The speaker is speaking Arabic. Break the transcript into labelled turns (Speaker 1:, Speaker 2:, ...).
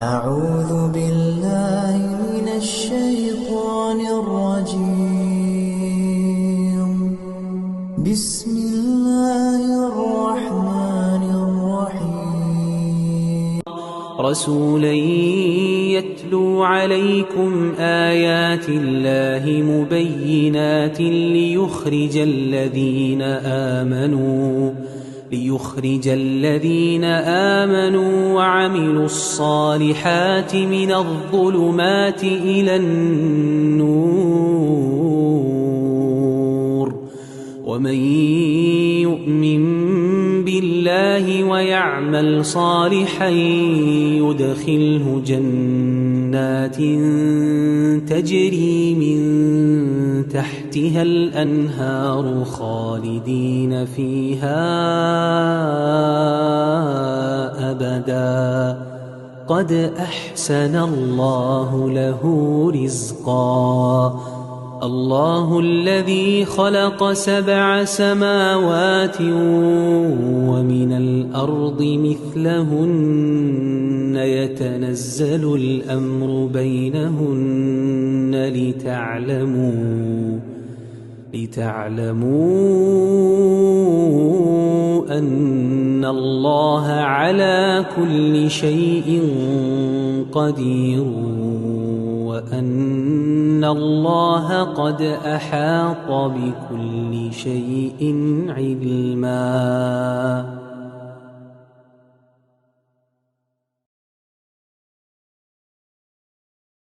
Speaker 1: أعوذ بالله من الشيطان الرجيم. بسم الله الرحمن الرحيم.
Speaker 2: رسولا يتلو عليكم آيات الله مبينات ليخرج الذين آمنوا وعملوا الصالحات من الظلمات إلى النور، ومن يؤمن بالله ويعمل صالحا يدخله جنات تجري من تحتها الأنهار خالدين فيها أبدا، قد أحسن الله له رزقا. الله الذي خلق 7 سماوات ومن الأرض مثلهن يتنزل الأمر بينهن لتعلموا أن الله على كل شيء قدير، وأن الله قد أحاط بكل شيء علما.